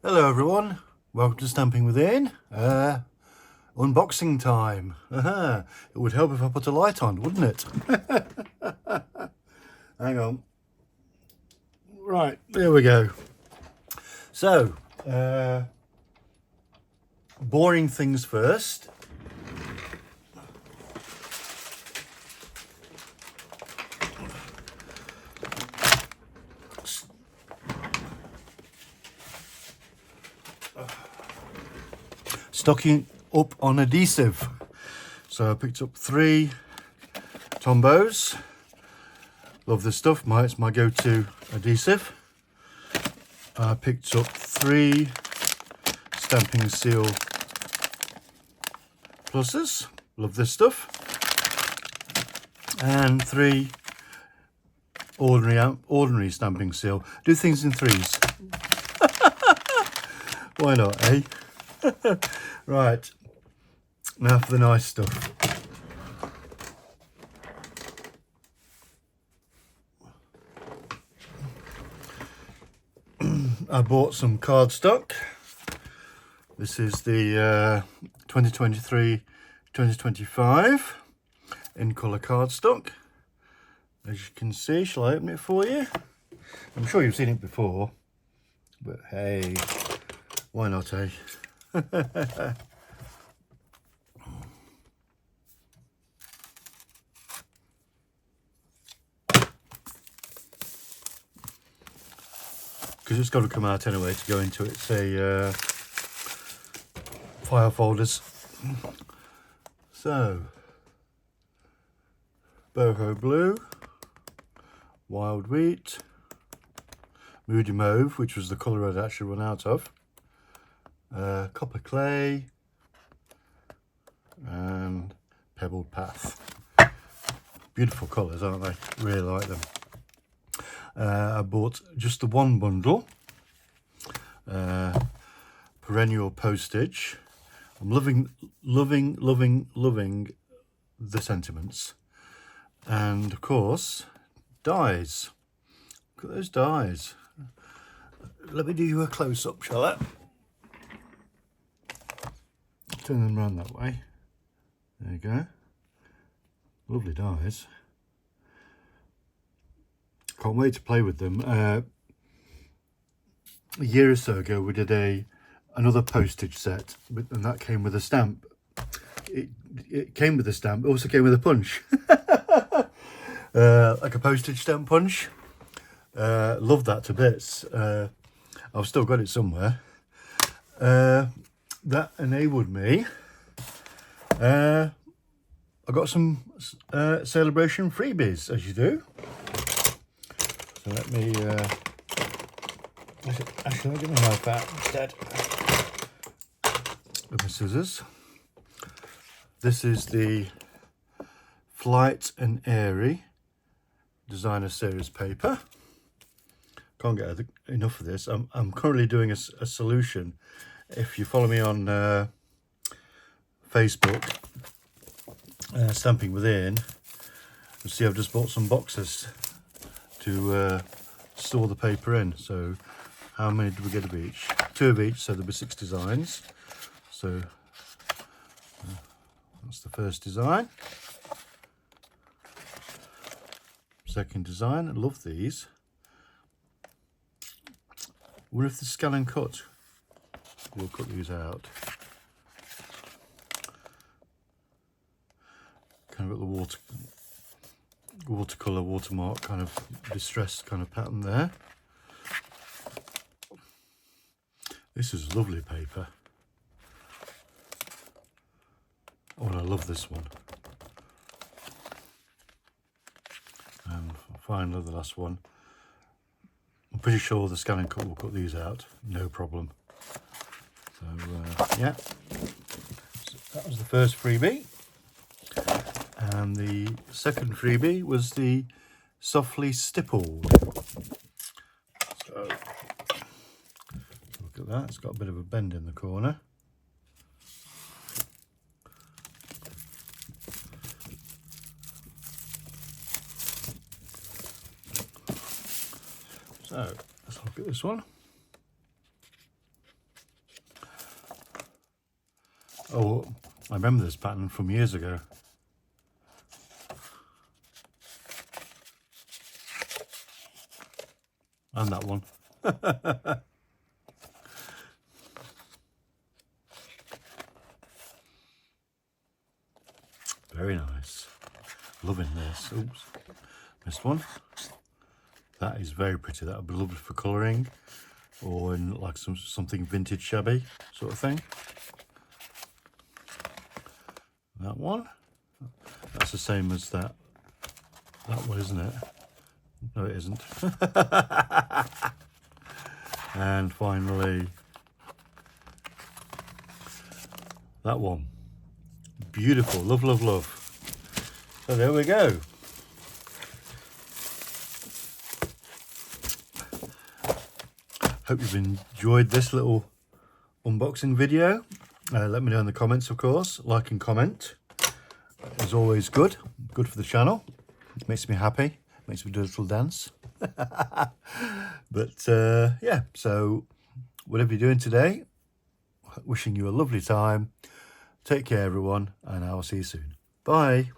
Hello everyone, welcome to Stamping Within. Unboxing time. It would help if I put a light on, wouldn't it? Hang on. Right, there we go. So, boring things first. Stocking up on adhesive. So I picked up 3 Tombos. Love this stuff, it's my go-to adhesive. I picked up 3 Stamping Seal Pluses. Love this stuff. And 3 ordinary Stamping Seal. Do things in 3s. Why not, eh? Right, now for the nice stuff. I bought some cardstock. This is the 2023-2025 in colour cardstock. As you can see, shall I open it for you? I'm sure you've seen it before, but hey, why not, eh? Because it's got to come out anyway to go into its file folders. So, Boho Blue, Wild Wheat, Moody Mauve, which was the colour I'd actually run out of, Copper Clay, and Pebbled Path. Beautiful colours, aren't they? Really like them. I bought just the one bundle, perennial postage. I'm loving the sentiments, and of course dies. Look at those dies. Let me do you a close-up, shall I? Turn them around that way. There you go. Lovely dies. Can't wait to play with them. A year or so ago we did another postage set, and that came with a stamp. It came with a stamp, it also came with a punch. Like a postage stamp punch. Love that to bits. I've still got it somewhere. That enabled me. I got some celebration freebies, as you do. So let me, actually I'll get my knife out instead with my scissors. This is the Flight and Airy Designer Series paper. Can't get enough of this. I'm currently doing a solution. If you follow me on Facebook, Stamping Within, you'll see I've just bought some boxes to store the paper in. So how many do we get of each? 2 of each, so there'll be 6 designs. So that's the first design. Second design, I love these. What if the scan and cut? We'll cut these out. Kind of got the watercolour, watermark kind of distressed kind of pattern there. This is lovely paper. Oh, and I love this one. And finally the last one. I'm pretty sure the scan and cut will cut these out, no problem. So yeah, so that was the first freebie. And the second freebie was the Softly Stippled. So look at that, it's got a bit of a bend in the corner. So let's look at this one. Oh, I remember this pattern from years ago. And that one. Very nice. Loving this. Oops, missed one. That is very pretty. That would be lovely for colouring, or in like something vintage shabby sort of thing. That one. That's the same as that one, isn't it? No, it isn't. And finally, that one. Beautiful. Love, love, love. So there we go. Hope you've enjoyed this little unboxing video. Let me know in the comments, of course. Like and comment is always good for the channel. It makes me happy, makes me do a little dance. But yeah, so whatever you're doing today, wishing you a lovely time. Take care, everyone, and I will see you soon. Bye.